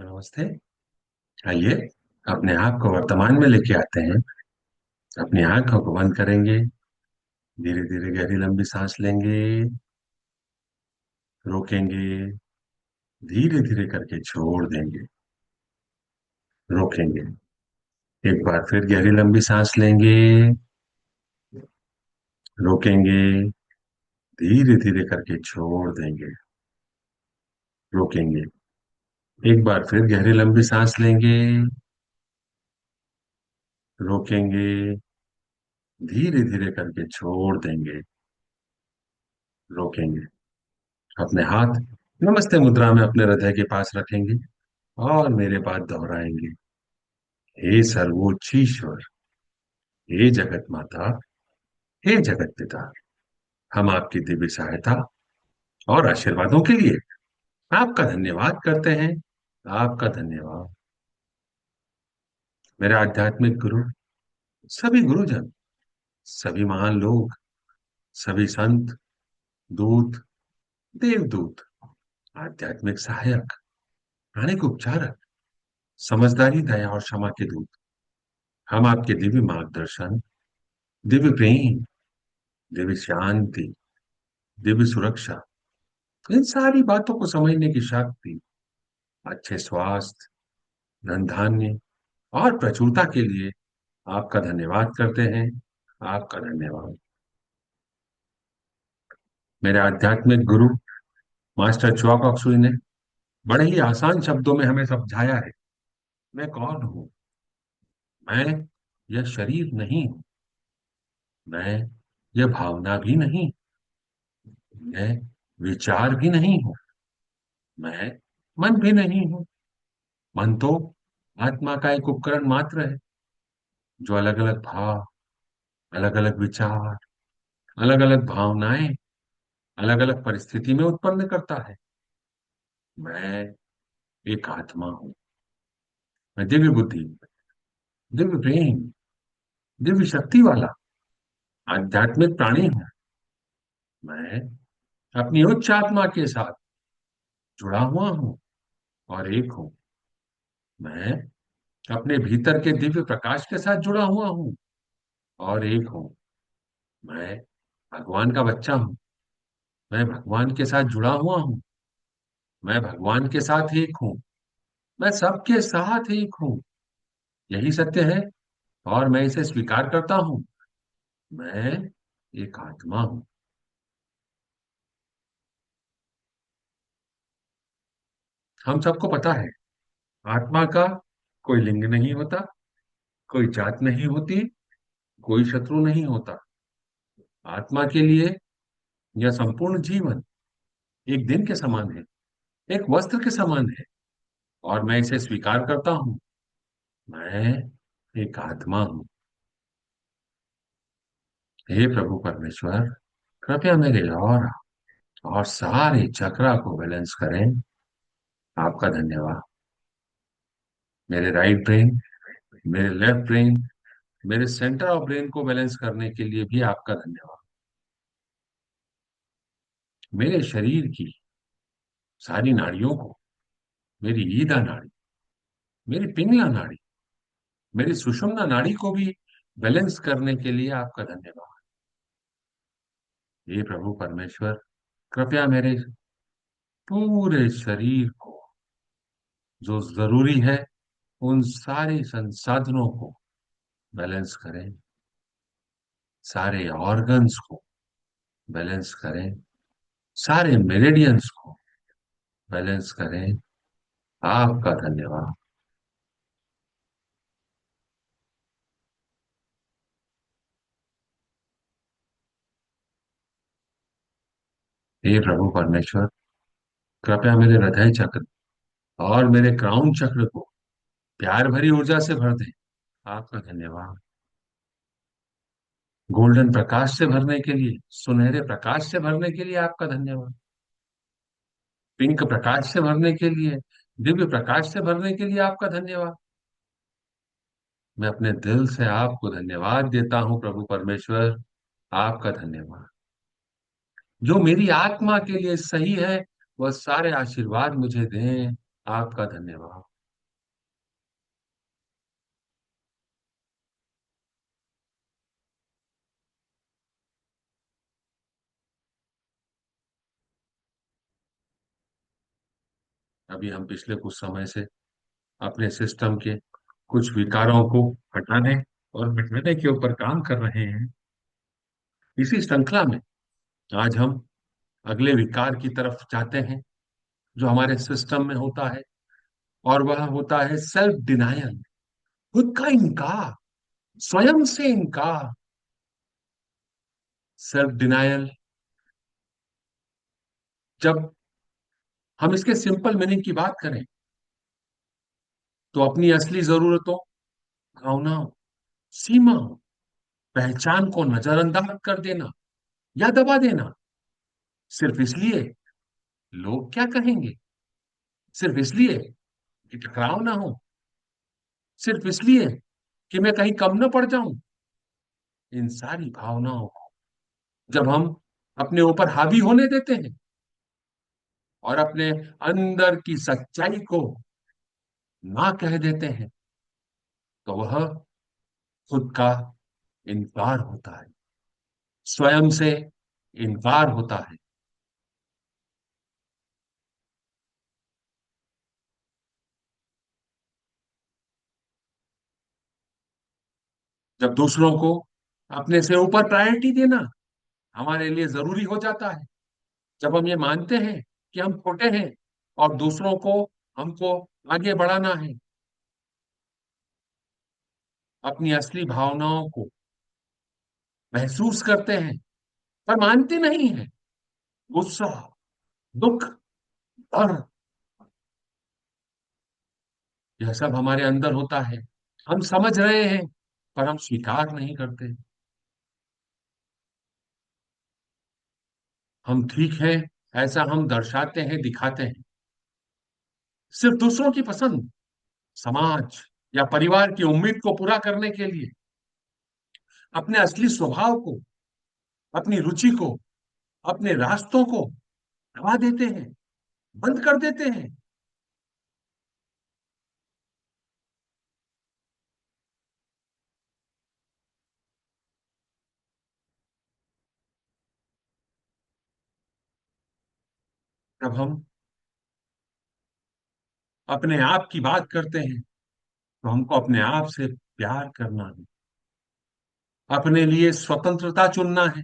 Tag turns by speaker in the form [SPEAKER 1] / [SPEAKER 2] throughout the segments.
[SPEAKER 1] नमस्ते। आइए, अपने आप को वर्तमान में लेके आते हैं। अपनी आंखों को बंद करेंगे। धीरे धीरे गहरी लंबी सांस लेंगे। रोकेंगे। धीरे धीरे करके छोड़ देंगे। रोकेंगे। एक बार फिर गहरी लंबी सांस लेंगे। रोकेंगे। धीरे धीरे करके छोड़ देंगे। रोकेंगे। एक बार फिर गहरी लंबी सांस लेंगे। रोकेंगे। धीरे धीरे करके छोड़ देंगे। रोकेंगे। अपने हाथ नमस्ते मुद्रा में अपने हृदय के पास रखेंगे और मेरे बाद दोहराएंगे। हे सर्वोच्च ईश्वर, हे जगत माता, हे जगत पिता, हम आपकी दिव्य सहायता और आशीर्वादों के लिए आपका धन्यवाद करते हैं। आपका धन्यवाद। मेरे आध्यात्मिक गुरु, सभी गुरुजन, सभी महान लोग, सभी संत, दूत, देवदूत, आध्यात्मिक सहायक, प्राणिक उपचारक, समझदारी, दया और क्षमा के दूत, हम आपके दिव्य मार्गदर्शन, दिव्य प्रेम, दिव्य शांति, दिव्य सुरक्षा, इन सारी बातों को समझने की शक्ति, अच्छे स्वास्थ्य, धन धान्य और प्रचुरता के लिए आपका धन्यवाद करते हैं। आपका धन्यवाद। मेरे आध्यात्मिक गुरु मास्टर च्वाक ऑक्सुई ने बड़े ही आसान शब्दों में हमें समझाया है। मैं कौन हूं? मैं यह शरीर नहीं हूं। मैं यह भावना भी नहीं। मैं विचार भी नहीं हूं। मैं मन भी नहीं हूं। मन तो आत्मा का एक उपकरण मात्र है, जो अलग अलग भाव, अलग अलग विचार, अलग अलग भावनाएं अलग अलग परिस्थिति में उत्पन्न करता है। मैं एक आत्मा हूं। मैं दिव्य बुद्धि, दिव्य प्रेम, दिव्य शक्ति वाला आध्यात्मिक प्राणी हूं। मैं अपनी उच्च आत्मा के साथ जुड़ा हुआ हूं और एक हूं। मैं अपने भीतर के दिव्य प्रकाश के साथ जुड़ा हुआ हूं और एक हूं। मैं भगवान का बच्चा हूं। मैं भगवान के साथ जुड़ा हुआ हूं। मैं भगवान के साथ एक हूं। मैं सबके साथ एक हूं। यही सत्य है और मैं इसे स्वीकार करता हूं। मैं एक आत्मा हूं। हम सबको पता है, आत्मा का कोई लिंग नहीं होता, कोई जात नहीं होती, कोई शत्रु नहीं होता। आत्मा के लिए यह संपूर्ण जीवन एक दिन के समान है, एक वस्त्र के समान है और मैं इसे स्वीकार करता हूं। मैं एक आत्मा हूं। हे प्रभु परमेश्वर, कृपया मेरे और सारे चक्रा को बैलेंस करें। आपका धन्यवाद। मेरे राइट ब्रेन, मेरे लेफ्ट ब्रेन, मेरे सेंटर ऑफ ब्रेन को बैलेंस करने के लिए भी आपका धन्यवाद। मेरे शरीर की सारी नाड़ियों को, मेरी ईदा नाड़ी, मेरी पिंगला नाड़ी, मेरी सुषुम्ना नाड़ी को भी बैलेंस करने के लिए आपका धन्यवाद। हे प्रभु परमेश्वर, कृपया मेरे पूरे शरीर को, जो जरूरी है, उन सारे संसाधनों को बैलेंस करें। सारे ऑर्गन्स को बैलेंस करें। सारे मेरिडियंस को बैलेंस करें। आपका धन्यवाद। हे प्रभु परमेश्वर, कृपया मेरे हृदय चक्र और मेरे क्राउन चक्र को प्यार भरी ऊर्जा से भर दें। आपका धन्यवाद। गोल्डन प्रकाश से भरने के लिए, सुनहरे प्रकाश से भरने के लिए आपका धन्यवाद। पिंक प्रकाश से भरने के लिए, दिव्य प्रकाश से भरने के लिए आपका धन्यवाद। मैं अपने दिल से आपको धन्यवाद देता हूं प्रभु परमेश्वर। आपका धन्यवाद। जो मेरी आत्मा के लिए सही है, वह सारे आशीर्वाद मुझे दें। आपका धन्यवाद। अभी हम पिछले कुछ समय से अपने सिस्टम के कुछ विकारों को हटाने और मिटाने के ऊपर काम कर रहे हैं। इसी श्रृंखला में आज हम अगले विकार की तरफ जाते हैं जो हमारे सिस्टम में होता है, और वह होता है सेल्फ डिनायल। खुद का इनकार, स्वयं से इनकार। सेल्फ डिनायल, जब हम इसके सिंपल मीनिंग की बात करें तो अपनी असली जरूरतों, भावनाओं, सीमाओं, पहचान को नजरअंदाज कर देना या दबा देना, सिर्फ इसलिए लोग क्या कहेंगे, सिर्फ इसलिए कि टकराव ना हो, सिर्फ इसलिए कि मैं कहीं कम न पड़ जाऊं। इन सारी भावनाओं को जब हम अपने ऊपर हावी होने देते हैं और अपने अंदर की सच्चाई को ना कह देते हैं, तो वह खुद का इनकार होता है, स्वयं से इनकार होता है। जब दूसरों को अपने से ऊपर प्रायोरिटी देना हमारे लिए जरूरी हो जाता है, जब हम ये मानते हैं कि हम छोटे हैं और दूसरों को हमको आगे बढ़ाना है, अपनी असली भावनाओं को महसूस करते हैं पर मानते नहीं हैं। गुस्सा, दुख, डर, यह सब हमारे अंदर होता है। हम समझ रहे हैं पर हम स्वीकार नहीं करते। हम ठीक हैं ऐसा हम दर्शाते हैं, दिखाते हैं, सिर्फ दूसरों की पसंद, समाज या परिवार की उम्मीद को पूरा करने के लिए। अपने असली स्वभाव को, अपनी रुचि को, अपने रास्तों को दबा देते हैं, बंद कर देते हैं। जब हम अपने आप की बात करते हैं तो हमको अपने आप से प्यार करना है, अपने लिए स्वतंत्रता चुनना है।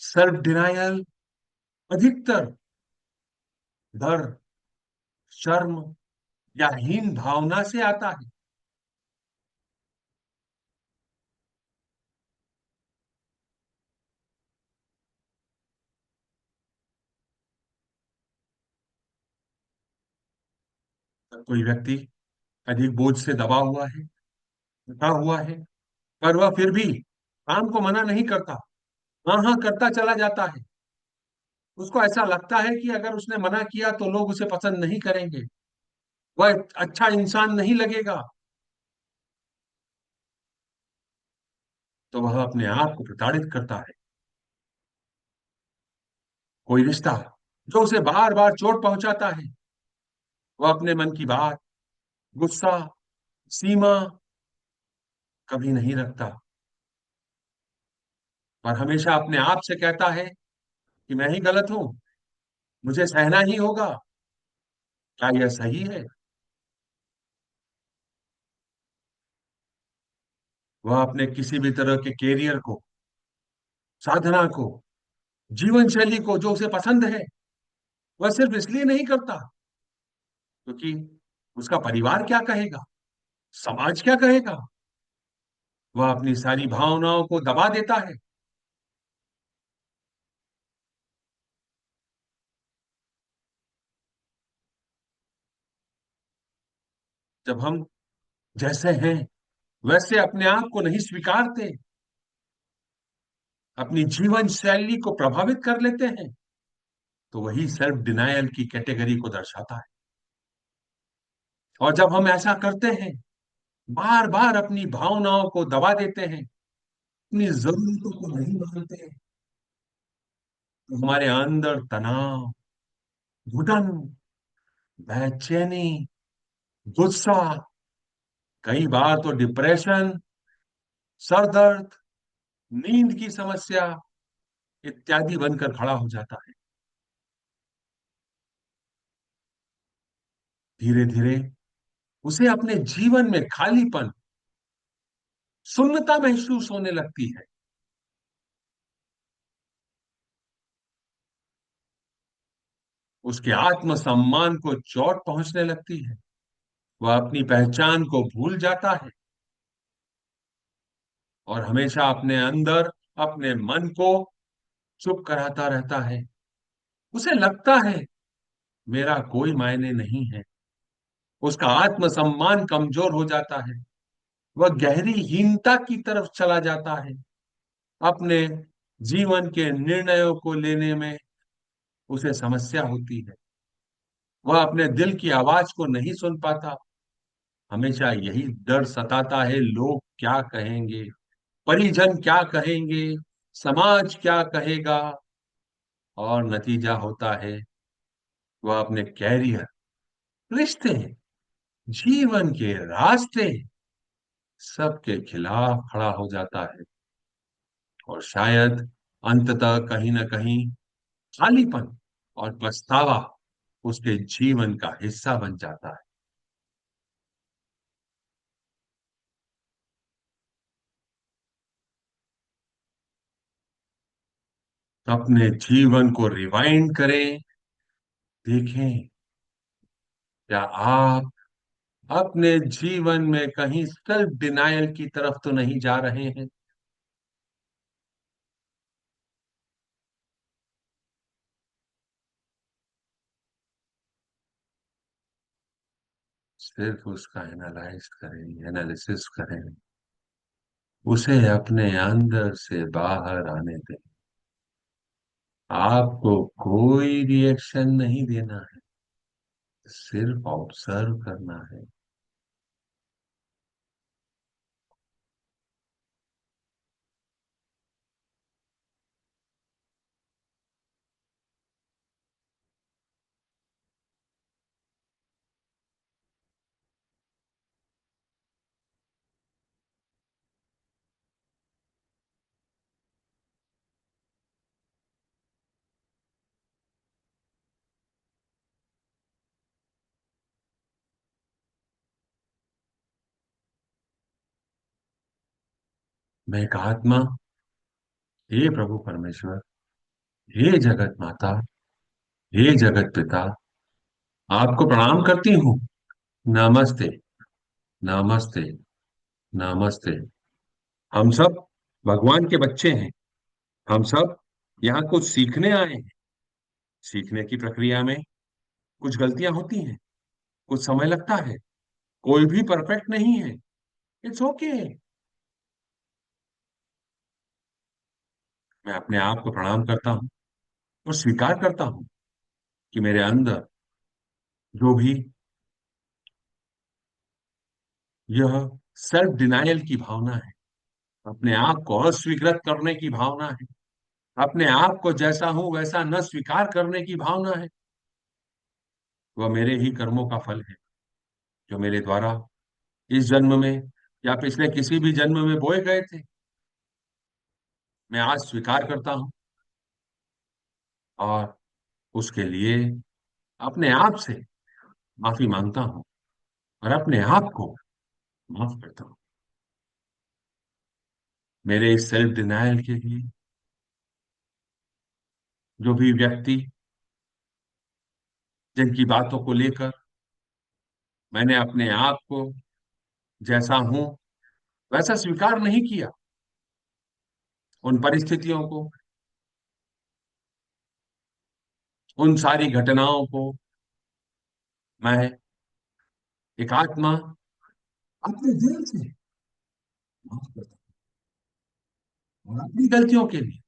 [SPEAKER 1] सेल्फ डिनायल अधिकतर डर, शर्म या हीन भावना से आता है। जब कोई व्यक्ति अधिक बोझ से दबा हुआ है, थका हुआ है, पर वह फिर भी काम को मना नहीं करता, हाँ हाँ करता चला जाता है। उसको ऐसा लगता है कि अगर उसने मना किया तो लोग उसे पसंद नहीं करेंगे, वह अच्छा इंसान नहीं लगेगा, तो वह अपने आप को प्रताड़ित करता है। कोई रिश्ता जो उसे बार बार चोट पहुंचाता है, वह अपने मन की बात, गुस्सा, सीमा कभी नहीं रखता, पर हमेशा अपने आप से कहता है कि मैं ही गलत हूं, मुझे सहना ही होगा। क्या यह सही है? वह अपने किसी भी तरह के कैरियर को, साधना को, जीवन शैली को जो उसे पसंद है, वह सिर्फ इसलिए नहीं करता क्योंकि उसका परिवार क्या कहेगा, समाज क्या कहेगा। वह अपनी सारी भावनाओं को दबा देता है। जब हम जैसे हैं वैसे अपने आप को नहीं स्वीकारते, अपनी जीवन शैली को प्रभावित कर लेते हैं, तो वही सेल्फ डिनायल की कैटेगरी को दर्शाता है। और जब हम ऐसा करते हैं, बार बार अपनी भावनाओं को दबा देते हैं, अपनी जरूरतों को नहीं मानते हैं, तो हमारे अंदर तनाव, घुटन, बेचैनी, गुस्सा, कई बार तो डिप्रेशन, सर दर्द, नींद की समस्या इत्यादि बनकर खड़ा हो जाता है। धीरे धीरे उसे अपने जीवन में खालीपन, शून्यता महसूस होने लगती है। उसके आत्मसम्मान को चोट पहुंचने लगती है। वह अपनी पहचान को भूल जाता है और हमेशा अपने अंदर अपने मन को चुप कराता रहता है। उसे लगता है मेरा कोई मायने नहीं है। उसका आत्मसम्मान कमजोर हो जाता है। वह गहरी हीनता की तरफ चला जाता है। अपने जीवन के निर्णयों को लेने में उसे समस्या होती है। वह अपने दिल की आवाज को नहीं सुन पाता। हमेशा यही डर सताता है, लोग क्या कहेंगे, परिजन क्या कहेंगे, समाज क्या कहेगा। और नतीजा होता है वह अपने कैरियर, रिश्ते, जीवन के रास्ते सबके खिलाफ खड़ा हो जाता है। और शायद अंततः कहीं ना कहीं खालीपन और पछतावा उसके जीवन का हिस्सा बन जाता है। तो अपने जीवन को रिवाइंड करें, देखें क्या आप अपने जीवन में कहीं सेल्फ डिनायल की तरफ तो नहीं जा रहे हैं। सिर्फ उसका एनालाइज करें, एनालिसिस करें, उसे अपने अंदर से बाहर आने दें। आपको कोई रिएक्शन नहीं देना है, सिर्फ ऑब्जर्व करना है। मैं एक आत्मा, हे प्रभु परमेश्वर, हे जगत माता, हे जगत पिता, आपको प्रणाम करती हूँ। नमस्ते, नमस्ते, नमस्ते। हम सब भगवान के बच्चे हैं। हम सब यहाँ कुछ सीखने आए हैं। सीखने की प्रक्रिया में कुछ गलतियां होती हैं, कुछ समय लगता है। कोई भी परफेक्ट नहीं है। It's okay. मैं अपने आप को प्रणाम करता हूँ और स्वीकार करता हूँ कि मेरे अंदर जो भी यह सेल्फ डिनायल की भावना है, अपने आप को अस्वीकृत करने की भावना है, अपने आप को जैसा हूं वैसा न स्वीकार करने की भावना है, वह मेरे ही कर्मों का फल है जो मेरे द्वारा इस जन्म में या पिछले किसी भी जन्म में बोए गए थे। मैं आज स्वीकार करता हूँ और उसके लिए अपने आप से माफी मांगता हूँ और अपने आप को माफ करता हूँ। मेरे इस सेल्फ डिनायल के लिए जो भी व्यक्ति, जिनकी बातों को लेकर मैंने अपने आप को जैसा हूं वैसा स्वीकार नहीं किया, उन परिस्थितियों को, उन सारी घटनाओं को मैं एक आत्मा अपने दिल से माफ करता हूं। और अपनी गलतियों के लिए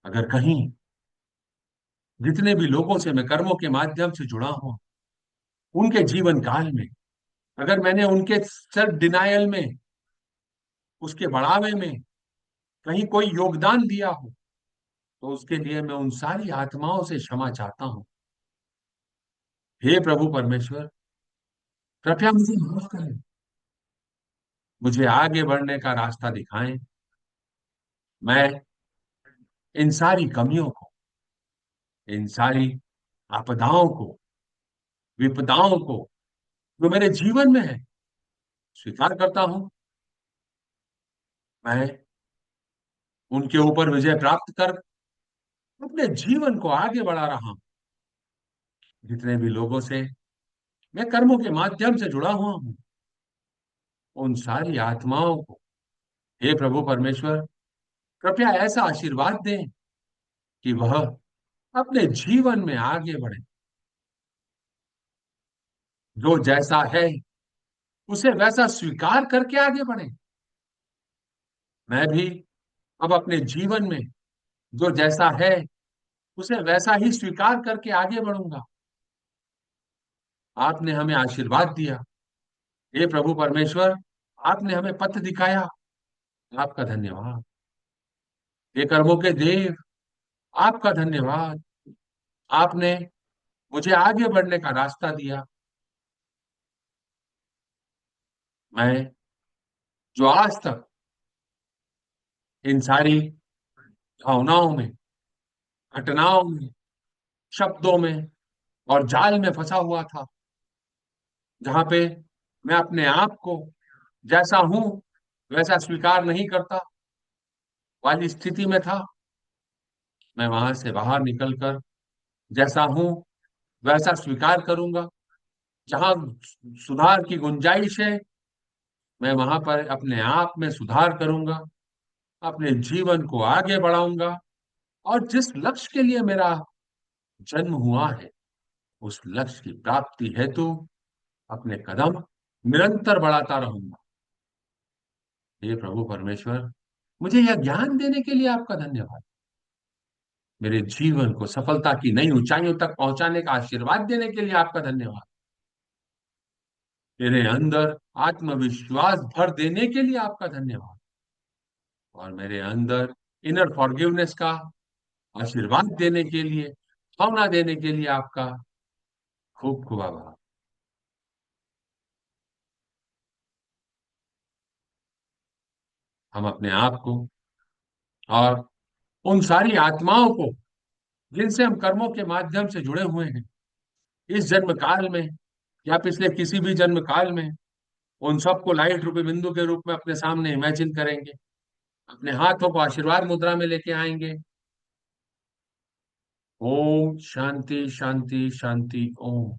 [SPEAKER 1] अगर कहीं जितने भी लोगों से मैं कर्मों के माध्यम से जुड़ा हूं, उनके जीवन काल में अगर मैंने उनके सेल्फ डिनायल में, उसके बढ़ावे में कहीं कोई योगदान दिया हो, तो उसके लिए मैं उन सारी आत्माओं से क्षमा चाहता हूँ। हे प्रभु परमेश्वर, कृपया मुझे माफ करें। मुझे आगे बढ़ने का रास्ता दिखाएं। मैं इन सारी कमियों को, इन सारी आपदाओं को विपदाओं को जो मेरे जीवन में है स्वीकार करता हूं। मैं उनके ऊपर विजय प्राप्त कर अपने जीवन को आगे बढ़ा रहा हूं। जितने भी लोगों से मैं कर्मों के माध्यम से जुड़ा हुआ हूं, उन सारी आत्माओं को हे प्रभु परमेश्वर कृपया ऐसा आशीर्वाद दें कि वह अपने जीवन में आगे बढ़े, जो जैसा है उसे वैसा स्वीकार करके आगे बढ़े। मैं भी अब अपने जीवन में जो जैसा है उसे वैसा ही स्वीकार करके आगे बढ़ूंगा। आपने हमें आशीर्वाद दिया, हे प्रभु परमेश्वर, आपने हमें पथ दिखाया, आपका धन्यवाद। हे कर्मों के देव, आपका धन्यवाद। आपने मुझे आगे बढ़ने का रास्ता दिया। मैं जो आज तक इन सारी भावनाओं में, घटनाओं में, शब्दों में और जाल में फंसा हुआ था, जहां पे मैं अपने आप को जैसा हूं वैसा स्वीकार नहीं करता वाली स्थिति में था, मैं वहां से बाहर निकलकर जैसा हूं वैसा स्वीकार करूंगा। जहां सुधार की गुंजाइश है, मैं वहां पर अपने आप में सुधार करूंगा, अपने जीवन को आगे बढ़ाऊंगा और जिस लक्ष्य के लिए मेरा जन्म हुआ है उस लक्ष्य की प्राप्ति हेतु अपने कदम निरंतर बढ़ाता रहूंगा। हे प्रभु परमेश्वर, मुझे यह ज्ञान देने के लिए आपका धन्यवाद। मेरे जीवन को सफलता की नई ऊंचाइयों तक पहुंचाने का आशीर्वाद देने के लिए आपका धन्यवाद। मेरे अंदर आत्मविश्वास भर देने के लिए आपका धन्यवाद और मेरे अंदर इनर फॉरगिवनेस का आशीर्वाद देने के लिए, भावना देने के लिए आपका खूब खूब आभार। हम अपने आप को और उन सारी आत्माओं को जिनसे हम कर्मों के माध्यम से जुड़े हुए हैं, इस जन्म काल में या पिछले किसी भी जन्म काल में, उन सबको लाइट रूपी बिंदु के रूप में अपने सामने इमेजिन करेंगे। अपने हाथों को आशीर्वाद मुद्रा में लेके आएंगे। ओम शांति शांति शांति ओम।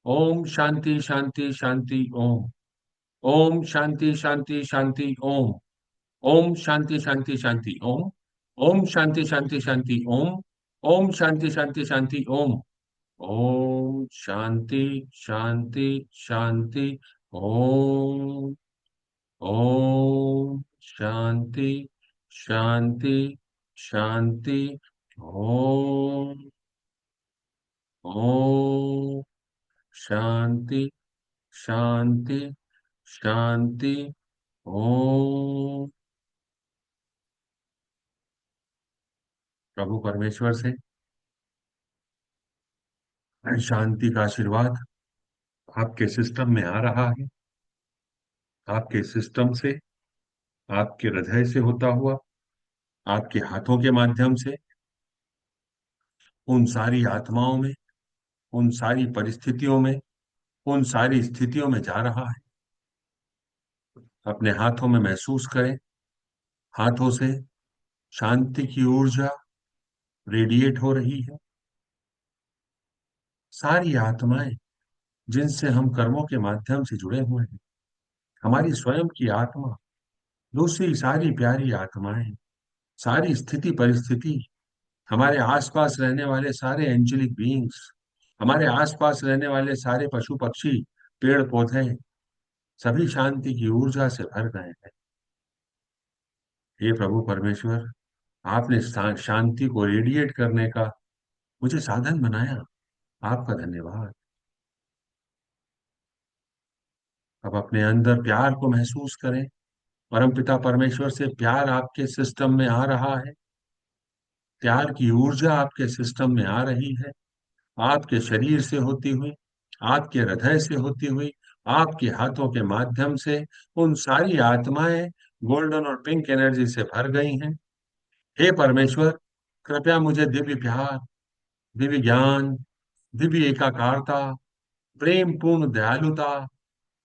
[SPEAKER 1] ओम शांति शांति शांति ओम। ओम शांति शांति शांति ओम। ओम शांति शांति शांति ओम। ओम शांति शांति शांति ओम। ओम शांति शांति शांति ओम। ओम शांति शांति शांति ओम। ओम शांति शांति शांति ओम। ओम शांति शांति शांति ओम। प्रभु परमेश्वर से शांति का आशीर्वाद आपके सिस्टम में आ रहा है। आपके सिस्टम से, आपके हृदय से होता हुआ, आपके हाथों के माध्यम से उन सारी आत्माओं में, उन सारी परिस्थितियों में, उन सारी स्थितियों में जा रहा है। अपने हाथों में महसूस करें, हाथों से शांति की ऊर्जा रेडिएट हो रही है। सारी आत्माएं जिनसे हम कर्मों के माध्यम से जुड़े हुए हैं, हमारी स्वयं की आत्मा, दूसरी सारी प्यारी आत्माएं, सारी स्थिति परिस्थिति, हमारे आसपास रहने वाले सारे एंजेलिक बीइंग्स, हमारे आसपास रहने वाले सारे पशु पक्षी, पेड़ पौधे, सभी शांति की ऊर्जा से भर गए हैं। हे प्रभु परमेश्वर, आपने शांति को रेडिएट करने का मुझे साधन बनाया, आपका धन्यवाद। अब अपने अंदर प्यार को महसूस करें। परमपिता परमेश्वर से प्यार आपके सिस्टम में आ रहा है। प्यार की ऊर्जा आपके सिस्टम में आ रही है, आपके शरीर से होती हुई, आपके हृदय से होती हुई, आपके हाथों के माध्यम से उन सारी आत्माएं गोल्डन और पिंक एनर्जी से भर गई हैं। हे परमेश्वर, कृपया मुझे दिव्य प्यार, दिव्य ज्ञान, दिव्य एकाकारता, प्रेम पूर्ण दयालुता,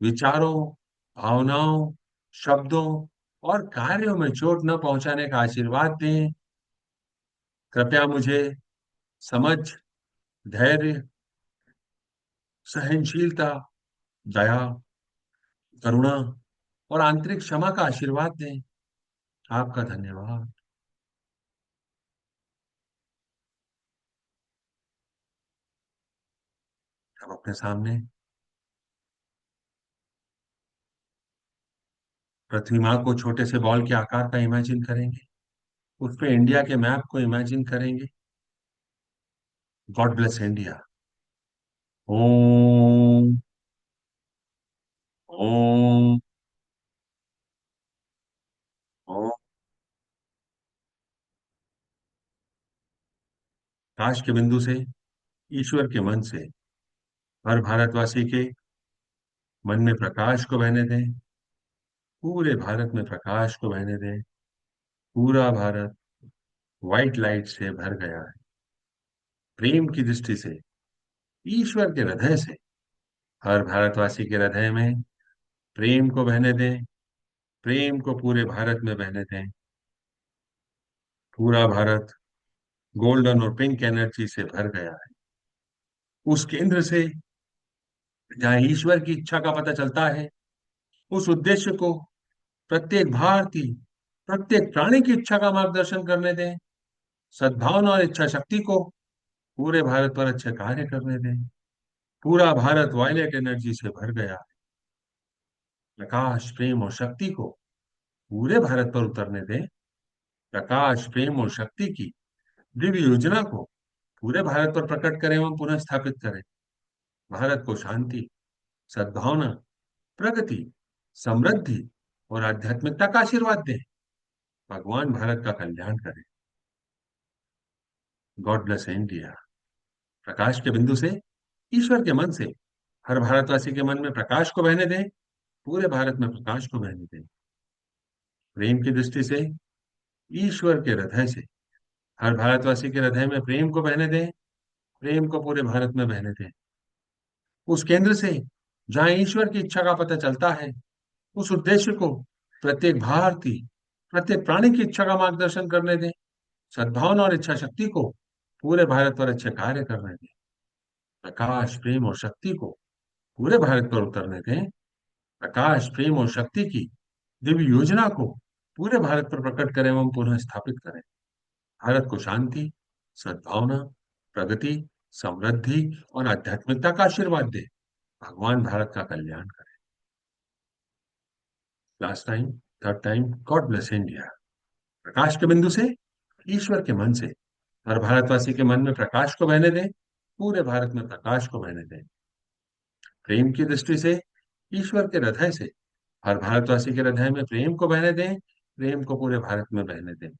[SPEAKER 1] विचारों, भावनाओं, शब्दों और कार्यों में चोट न पहुंचाने का आशीर्वाद दें। कृपया मुझे समझ, धैर्य, सहनशीलता, दया, करुणा और आंतरिक क्षमा का आशीर्वाद दें। आपका धन्यवाद। अब अपने सामने पृथ्वी माँ को छोटे से बॉल के आकार का इमेजिन करेंगे। उस पे इंडिया के मैप को इमेजिन करेंगे। God bless India. Om. Om. Om. काश के बिंदु से, ईश्वर के मन से, हर भारतवासी के मन में प्रकाश को बहने दें। पूरे भारत में प्रकाश को बहने दें। पूरा भारत व्हाइट लाइट से भर गया है। प्रेम की दृष्टि से, ईश्वर के हृदय से, हर भारतवासी के हृदय में प्रेम को बहने दें। प्रेम को पूरे भारत में बहने दें। पूरा भारत गोल्डन और पिंक एनर्जी से भर गया है। उस केंद्र से, जहां ईश्वर की इच्छा का पता चलता है, उस उद्देश्य को प्रत्येक भारतीय, प्रत्येक प्राणी की इच्छा का मार्गदर्शन करने दें। सद्भावना और इच्छा शक्ति को पूरे भारत पर अच्छे कार्य करने दें। पूरा भारत वायलेट एनर्जी से भर गया है। प्रकाश, प्रेम और शक्ति को पूरे भारत पर उतरने दें। प्रकाश, प्रेम और शक्ति की दिव्य योजना को पूरे भारत पर प्रकट करें एवं पुनः स्थापित करें। भारत को शांति, सद्भावना, प्रगति, समृद्धि और आध्यात्मिकता का आशीर्वाद दें। भगवान भारत का कल्याण करें। God bless India. प्रकाश के बिंदु से, ईश्वर के मन से, हर भारतवासी के मन में प्रकाश को बहने दें। पूरे भारत में प्रकाश को बहने दें। प्रेम की दृष्टि से, ईश्वर के हृदय से, हर भारतवासी के हृदय में प्रेम को बहने दें। प्रेम को पूरे भारत में बहने दें। उस केंद्र से, जहां ईश्वर की इच्छा का पता चलता है, उस उद्देश्य को प्रत्येक भारतीय, प्रत्येक प्राणी की इच्छा का मार्गदर्शन करने दें। सद्भावना और इच्छा शक्ति को पूरे भारत पर अच्छे कार्य करने दें। प्रकाश, प्रेम और शक्ति को पूरे भारत पर उतरने दें। प्रकाश, प्रेम और शक्ति की दिव्य योजना को पूरे भारत पर प्रकट करें एवं पुनः स्थापित करें। भारत को शांति, सद्भावना, प्रगति, समृद्धि और आध्यात्मिकता का आशीर्वाद दे। भगवान भारत का कल्याण करे। Last time, third time, God bless India. प्रकाश के बिंदु से, ईश्वर के मन से, हर भारतवासी के मन में प्रकाश को बहने दें। पूरे भारत में प्रकाश को बहने दें। प्रेम की दृष्टि से, ईश्वर के हृदय से, हर भारतवासी के हृदय में प्रेम को बहने दें। प्रेम को पूरे भारत में बहने दें।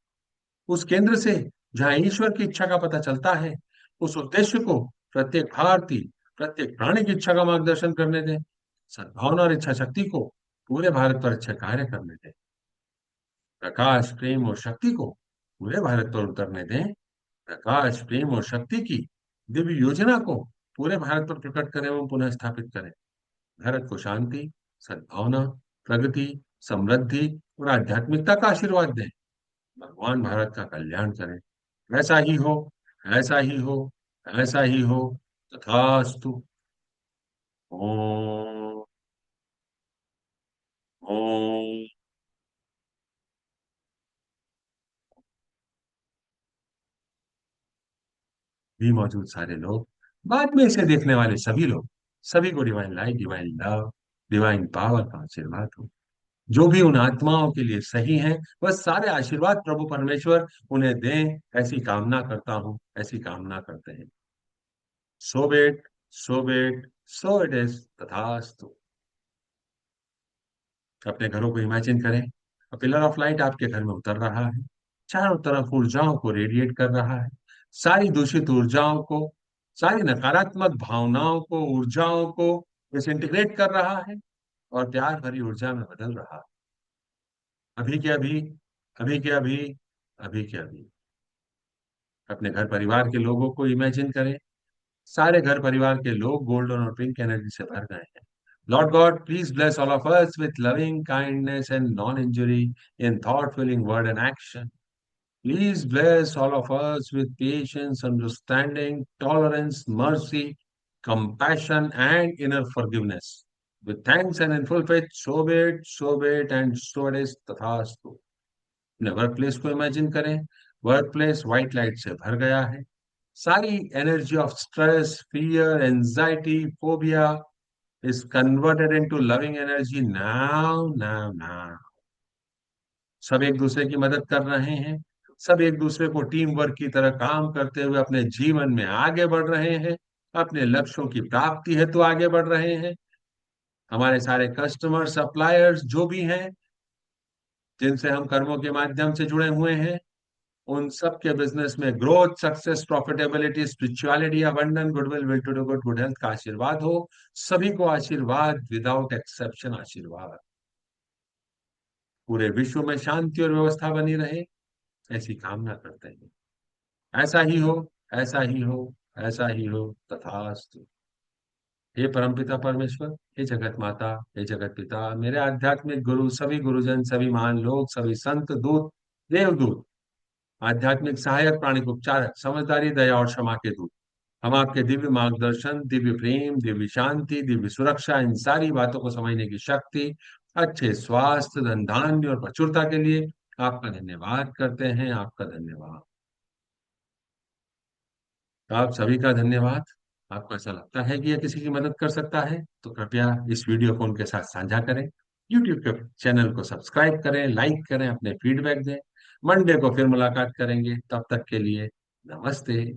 [SPEAKER 1] उस केंद्र से, जहां ईश्वर की इच्छा का पता चलता है, उस उद्देश्य को प्रत्येक भारतीय, प्रत्येक प्राणी की इच्छा का मार्गदर्शन करने दें। सद्भावना और इच्छा शक्ति को पूरे भारत पर अच्छे कार्य करने दें। प्रकाश, प्रेम और शक्ति को पूरे भारत पर उतरने दें। प्रकाश, प्रेम और शक्ति की दिव्य योजना को पूरे भारत पर प्रकट करें एवं पुनः स्थापित करें। भारत को शांति, सद्भावना, प्रगति, समृद्धि और आध्यात्मिकता का आशीर्वाद दें। भगवान भारत का कल्याण करें। ऐसा ही हो, ऐसा ही हो, ऐसा ही हो। तथास्तु। ओम। ओम। भी मौजूद सारे लोग, बाद में इसे देखने वाले सभी लोग, सभी को divine light, divine love, divine power का आशीर्वाद हो। जो भी उन आत्माओं के लिए सही है, बस सारे आशीर्वाद प्रभु परमेश्वर उन्हें दें, ऐसी कामना करता हूं, ऐसी कामना करते हैं। सो बेट, सो बेट, सो इट इज। तथास्तु। अपने घरों को इमेजिन करें। पिलर ऑफ लाइट आपके घर में उतर रहा है। चारों तरफ ऊर्जाओं को रेडिएट कर रहा है। सारी दूषित ऊर्जाओं को, सारी नकारात्मक भावनाओं को, ऊर्जाओं को डिसइंटीग्रेट कर रहा है और प्यार भरी ऊर्जा में बदल रहा है। अभी के अभी, अभी के अभी, अभी के अभी अपने घर परिवार के लोगों को इमेजिन करें। सारे घर परिवार के लोग गोल्डन और पिंक एनर्जी से भर गए हैं। Lord God, please bless all of us with loving kindness and non-injury in thought, feeling, word, and action. Please bless all of us with patience, understanding, tolerance, mercy, compassion, and inner forgiveness. With thanks and in full faith, so be it, and so it is, tathastu. अपने work place को imagine करें। Work place white light से भर गया है। सारी energy of stress, fear, anxiety, phobia is converted into loving energy now now now. सब एक दूसरे की मदद कर रहे हैं। सब एक दूसरे को टीम वर्क की तरह काम करते हुए अपने जीवन में आगे बढ़ रहे हैं। अपने लक्ष्यों की प्राप्ति हेतु आगे बढ़ रहे हैं। हमारे सारे कस्टमर, सप्लायर्स जो भी हैं, जिनसे हम कर्मों के माध्यम से जुड़े हुए हैं, उन सब के बिजनेस में growth, success, profitability, spirituality, abundance, goodwill, will to do good, good health का आशीर्वाद हो। सभी को आशीर्वाद, विदाउट एक्सेप्शन आशीर्वाद। पूरे विश्व में शांति और व्यवस्था बनी रहे, ऐसी कामना करते हैं। ऐसा ही हो, ऐसा ही हो, ऐसा ही हो, तथास्तु। हे परमपिता परमेश्वर, हे जगत माता, हे जगत पिता, मेरे आध्यात्मिक गुरु, सभी गुरुजन, सभी महान लोग, सभी संत, दूत, देवदूत, आध्यात्मिक सहायक, प्राणिक उपचारक, समझदारी, दया और क्षमा के दूत, हम आपके दिव्य मार्गदर्शन, दिव्य प्रेम, दिव्य शांति, दिव्य सुरक्षा, इन सारी बातों को समझने की शक्ति, अच्छे स्वास्थ्य, धन धान्य और प्रचुरता के लिए आपका धन्यवाद करते हैं। आपका धन्यवाद। आप सभी का धन्यवाद। आपको ऐसा लगता है कि यह किसी की मदद कर सकता है तो कृपया इस वीडियो को उनके साथ साझा करें। यूट्यूब के चैनल को सब्सक्राइब करें, लाइक करें, अपने फीडबैक दें। मंडे को फिर मुलाकात करेंगे, तब तक के लिए नमस्ते।